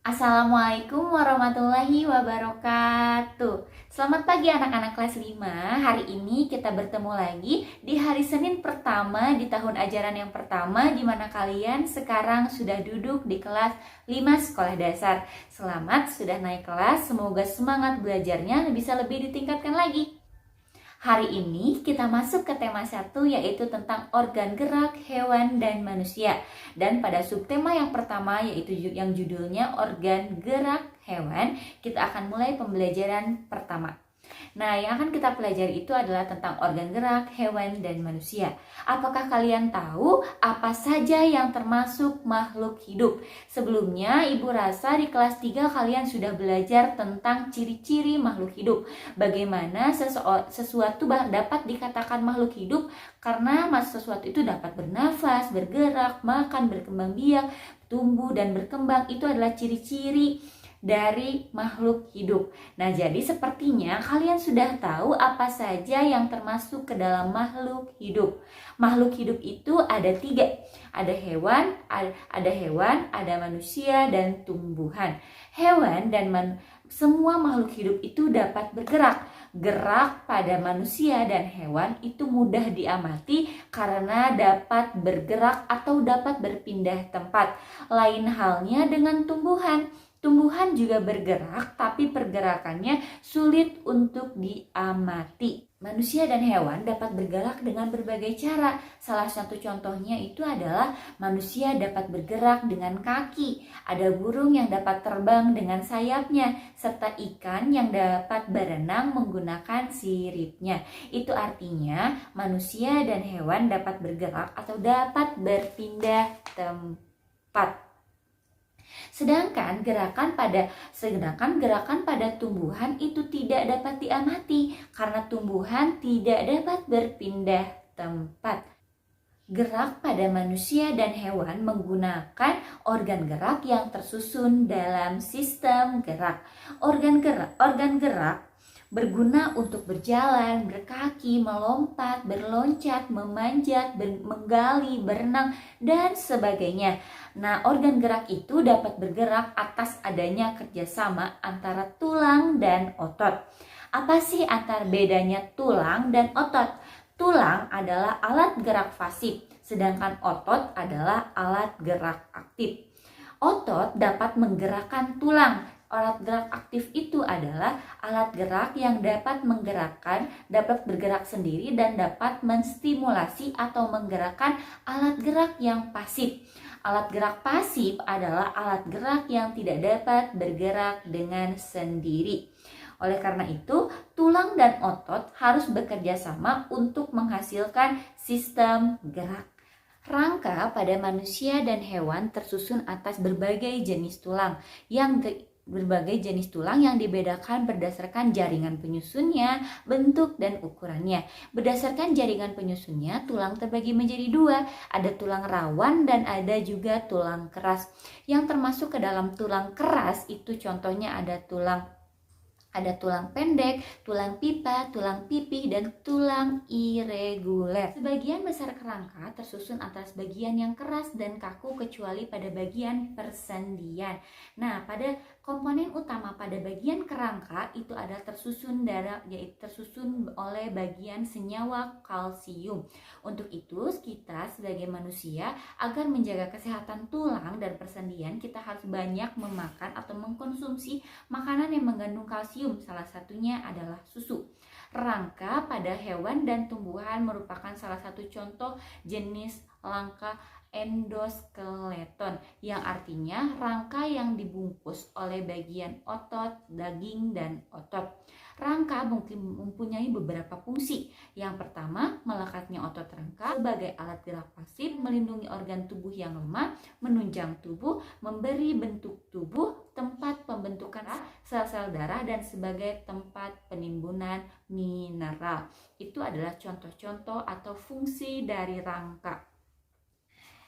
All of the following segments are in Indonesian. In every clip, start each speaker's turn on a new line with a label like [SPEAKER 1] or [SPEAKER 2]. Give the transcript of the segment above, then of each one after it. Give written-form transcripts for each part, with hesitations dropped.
[SPEAKER 1] Assalamualaikum warahmatullahi wabarakatuh. Selamat pagi anak-anak kelas 5. Hari ini kita bertemu lagi di hari Senin pertama di tahun ajaran yang pertama, di mana kalian sekarang sudah duduk di kelas 5 sekolah dasar. Selamat sudah naik kelas, semoga semangat belajarnya bisa lebih ditingkatkan lagi. Hari ini kita masuk ke tema 1, yaitu tentang organ gerak hewan dan manusia. Dan pada subtema yang pertama, yaitu yang judulnya organ gerak hewan, kita akan mulai pembelajaran pertama. Nah, yang akan kita pelajari itu adalah tentang organ gerak hewan dan manusia. Apakah kalian tahu apa saja yang termasuk makhluk hidup? Sebelumnya, Ibu rasa di kelas 3 kalian sudah belajar tentang ciri-ciri makhluk hidup. Bagaimana sesuatu dapat dikatakan makhluk hidup karena sesuatu itu dapat bernafas, bergerak, makan, berkembang biak, tumbuh dan berkembang. Itu adalah ciri-ciri dari makhluk hidup. Nah, jadi sepertinya kalian sudah tahu apa saja yang termasuk ke dalam makhluk hidup. Makhluk hidup itu ada 3. Ada hewan, ada manusia dan tumbuhan. Hewan dan semua makhluk hidup itu dapat bergerak. Gerak pada manusia dan hewan itu mudah diamati karena dapat bergerak atau dapat berpindah tempat. Lain halnya dengan tumbuhan. Tumbuhan juga bergerak, tapi pergerakannya sulit untuk diamati. Manusia dan hewan dapat bergerak dengan berbagai cara. Salah satu contohnya itu adalah manusia dapat bergerak dengan kaki. Ada burung yang dapat terbang dengan sayapnya, serta ikan yang dapat berenang menggunakan siripnya. Itu artinya manusia dan hewan dapat bergerak atau dapat berpindah tempat. Sedangkan gerakan pada tumbuhan itu tidak dapat diamati karena tumbuhan tidak dapat berpindah tempat. Gerak pada manusia dan hewan menggunakan organ gerak yang tersusun dalam sistem gerak. Organ gerak berguna untuk berjalan, berkaki, melompat, berloncat, memanjat, menggali, berenang, dan sebagainya. Nah, organ gerak itu dapat bergerak atas adanya kerjasama antara tulang dan otot. Apa sih antar bedanya tulang dan otot? Tulang adalah alat gerak pasif, sedangkan otot adalah alat gerak aktif. Otot dapat menggerakkan tulang. Alat gerak aktif itu adalah alat gerak yang dapat bergerak sendiri dan dapat menstimulasi atau menggerakkan alat gerak yang pasif. Alat gerak pasif adalah alat gerak yang tidak dapat bergerak dengan sendiri. Oleh karena itu, tulang dan otot harus bekerja sama untuk menghasilkan sistem gerak. Rangka pada manusia dan hewan tersusun atas berbagai jenis tulang yang dibedakan berdasarkan jaringan penyusunnya, bentuk, dan ukurannya. Berdasarkan jaringan penyusunnya, tulang terbagi menjadi 2. Ada tulang rawan dan ada juga tulang keras. Yang termasuk ke dalam tulang keras itu contohnya ada tulang pendek, tulang pipa, tulang pipih, dan tulang irregular. Sebagian besar kerangka tersusun atas bagian yang keras dan kaku kecuali pada bagian persendian. Nah, pada komponen utama pada bagian kerangka itu ada tersusun oleh bagian senyawa kalsium. Untuk itu, kita sebagai manusia agar menjaga kesehatan tulang dan persendian, kita harus banyak memakan atau mengkonsumsi makanan yang mengandung kalsium. Salah satunya adalah susu. Rangka pada hewan dan tumbuhan merupakan salah satu contoh jenis rangka endoskeleton, yang artinya rangka yang dibungkus oleh bagian otot, daging, dan otot. Rangka mempunyai beberapa fungsi. Yang pertama, melekatnya otot rangka sebagai alat gerak pasif, melindungi organ tubuh yang lemah, menunjang tubuh, memberi bentuk tubuh, tempat pembentukan sel-sel darah, dan sebagai tempat penimbunan mineral. Itu adalah contoh-contoh atau fungsi dari rangka.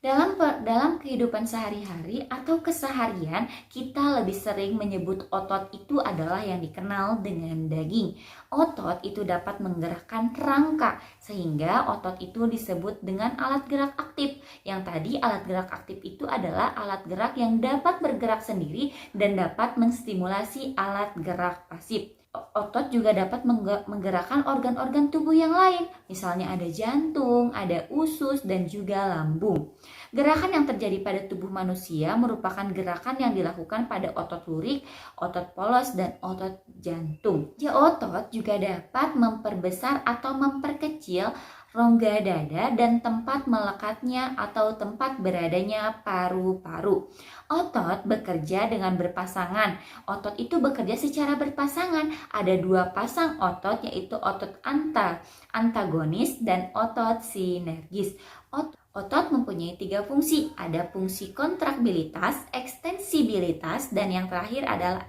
[SPEAKER 1] Dalam kehidupan sehari-hari atau keseharian, kita lebih sering menyebut otot itu adalah yang dikenal dengan daging. Otot itu dapat menggerakkan rangka, sehingga otot itu disebut dengan alat gerak aktif. Yang tadi alat gerak aktif itu adalah alat gerak yang dapat bergerak sendiri dan dapat menstimulasi alat gerak pasif. Otot juga dapat menggerakkan organ-organ tubuh yang lain, misalnya ada jantung, ada usus, dan juga lambung. Gerakan yang terjadi pada tubuh manusia merupakan gerakan yang dilakukan pada otot lurik, otot polos, dan otot jantung. Otot juga dapat memperbesar atau memperkecil rongga dada dan tempat melekatnya atau tempat beradanya paru-paru. Otot bekerja dengan berpasangan. Otot itu bekerja secara berpasangan. Ada 2 pasang otot, yaitu otot antagonis dan otot sinergis. Otot mempunyai 3 fungsi. Ada fungsi kontraksibilitas, ekstensibilitas, dan yang terakhir adalah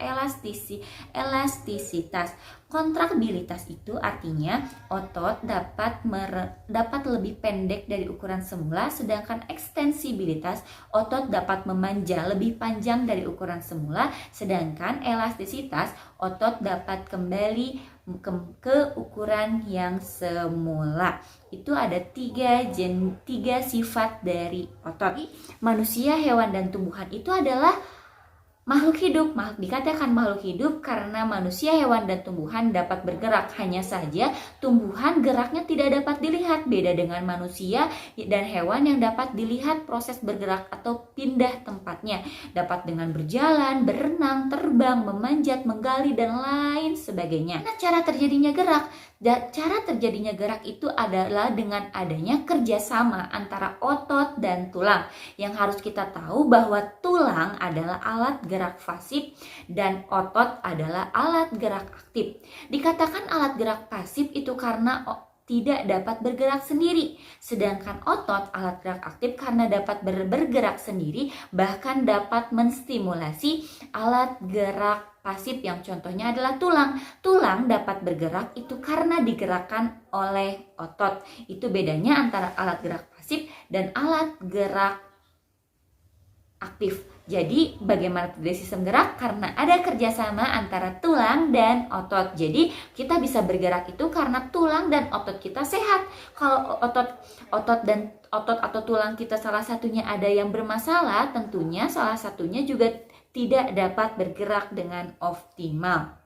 [SPEAKER 1] elastisitas. Kontraksibilitas itu artinya otot dapat lebih pendek dari ukuran semula, sedangkan ekstensibilitas otot dapat memanjang lebih panjang dari ukuran semula, sedangkan elastisitas otot dapat kembali ke ukuran yang semula. Itu ada tiga sifat dari otot. Manusia, hewan, dan tumbuhan itu adalah makhluk hidup. Dikatakan makhluk hidup karena manusia, hewan, dan tumbuhan dapat bergerak. Hanya saja tumbuhan geraknya tidak dapat dilihat. Beda dengan manusia dan hewan yang dapat dilihat proses bergerak atau pindah tempatnya. Dapat dengan berjalan, berenang, terbang, memanjat, menggali, dan lain sebagainya. Nah, cara terjadinya gerak? Cara terjadinya gerak itu adalah dengan adanya kerjasama antara otot dan tulang. Yang harus kita tahu bahwa tulang adalah alat gerak pasif dan otot adalah alat gerak aktif. Dikatakan alat gerak pasif itu karena tidak dapat bergerak sendiri. Sedangkan otot alat gerak aktif karena dapat bergerak sendiri, bahkan dapat menstimulasi alat gerak pasif yang contohnya adalah tulang. Tulang dapat bergerak itu karena digerakkan oleh otot. Itu bedanya antara alat gerak pasif dan alat gerak aktif. Jadi bagaimana terjadi sistem gerak? Karena ada kerjasama antara tulang dan otot. Jadi kita bisa bergerak itu karena tulang dan otot kita sehat. Kalau otot atau tulang kita salah satunya ada yang bermasalah, tentunya salah satunya juga tidak dapat bergerak dengan optimal.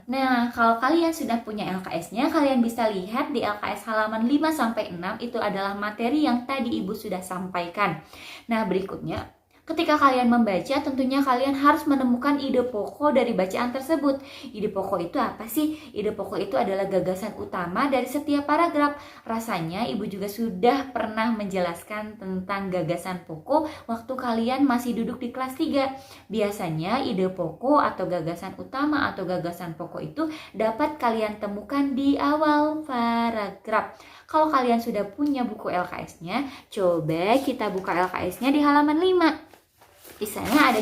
[SPEAKER 1] Nah, kalau kalian sudah punya LKS-nya, kalian bisa lihat di LKS halaman 5-6 itu adalah materi yang tadi Ibu sudah sampaikan. Nah, berikutnya, ketika kalian membaca, tentunya kalian harus menemukan ide pokok dari bacaan tersebut. Ide pokok itu apa sih? Ide pokok itu adalah gagasan utama dari setiap paragraf. Rasanya Ibu juga sudah pernah menjelaskan tentang gagasan pokok waktu kalian masih duduk di kelas 3. Biasanya ide pokok atau gagasan utama atau gagasan pokok itu dapat kalian temukan di awal paragraf. Kalau kalian sudah punya buku LKS-nya, coba kita buka LKS-nya di halaman 5. Di sana ada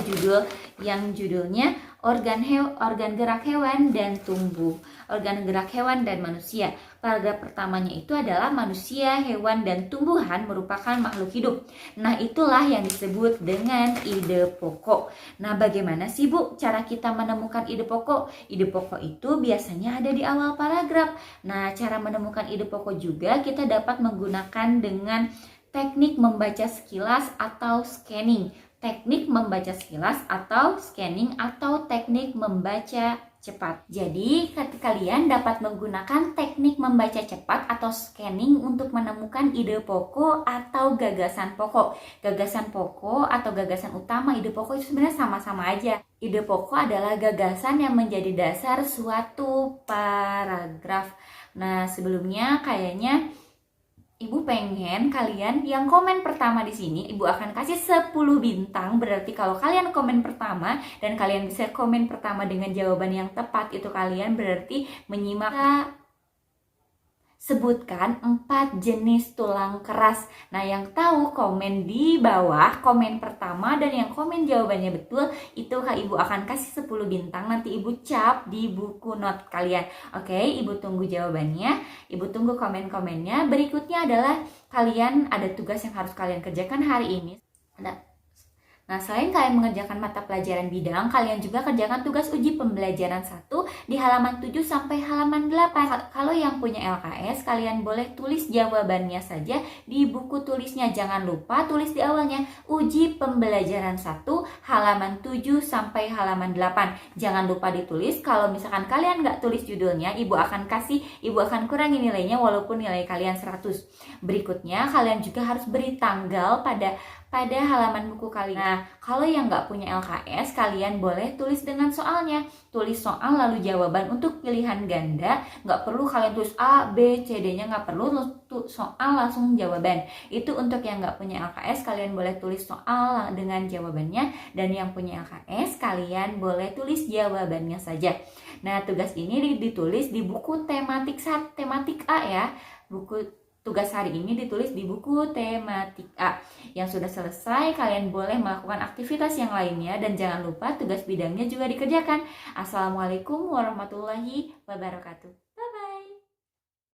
[SPEAKER 1] judulnya organ gerak hewan dan tumbuh, organ gerak hewan dan manusia. Paragraf pertamanya itu adalah manusia, hewan, dan tumbuhan merupakan makhluk hidup. Nah, itulah yang disebut dengan ide pokok. Nah, bagaimana sih Bu cara kita menemukan ide pokok? Ide pokok itu biasanya ada di awal paragraf. Nah, cara menemukan ide pokok juga kita dapat menggunakan dengan teknik membaca sekilas atau scanning. Teknik membaca sekilas atau scanning atau teknik membaca cepat. Jadi kalian dapat menggunakan teknik membaca cepat atau scanning untuk menemukan ide pokok atau gagasan pokok. Gagasan pokok atau gagasan utama ide pokok itu sebenarnya sama-sama aja. Ide pokok adalah gagasan yang menjadi dasar suatu paragraf. Nah, sebelumnya kayaknya Ibu pengen kalian yang komen pertama di sini, Ibu akan kasih 10 bintang. Berarti kalau kalian komen pertama dan kalian bisa komen pertama dengan jawaban yang tepat, itu kalian berarti menyimak Sebutkan 4 jenis tulang keras. Nah, yang tahu komen di bawah, komen pertama dan yang komen jawabannya betul, itu Kak Ibu akan kasih 10 bintang. Nanti Ibu cap di buku not kalian. Oke, Ibu tunggu jawabannya. Ibu tunggu komen-komennya. Berikutnya adalah kalian ada tugas yang harus kalian kerjakan hari ini. Nah, selain kalian mengerjakan mata pelajaran bidang, kalian juga kerjakan tugas uji pembelajaran 1 di halaman 7 sampai halaman 8. Kalau yang punya LKS, kalian boleh tulis jawabannya saja di buku tulisnya. Jangan lupa tulis di awalnya, uji pembelajaran 1 halaman 7 sampai halaman 8. Jangan lupa ditulis. Kalau misalkan kalian nggak tulis judulnya, Ibu akan kurangi nilainya walaupun nilai kalian 100. Berikutnya, kalian juga harus beri tanggal pada halaman buku kalian. Nah, kalau yang nggak punya LKS, kalian boleh tulis dengan soalnya. Tulis soal lalu jawaban. Untuk pilihan ganda, nggak perlu kalian tulis A, B, C, D-nya, nggak perlu soal langsung jawaban. Itu untuk yang nggak punya LKS, kalian boleh tulis soal dengan jawabannya. Dan yang punya LKS, kalian boleh tulis jawabannya saja. Nah, tugas ini ditulis di buku tematik A ya. Tugas hari ini ditulis di buku tematik A. Yang sudah selesai, kalian boleh melakukan aktivitas yang lainnya dan jangan lupa tugas bidangnya juga dikerjakan. Assalamualaikum warahmatullahi wabarakatuh.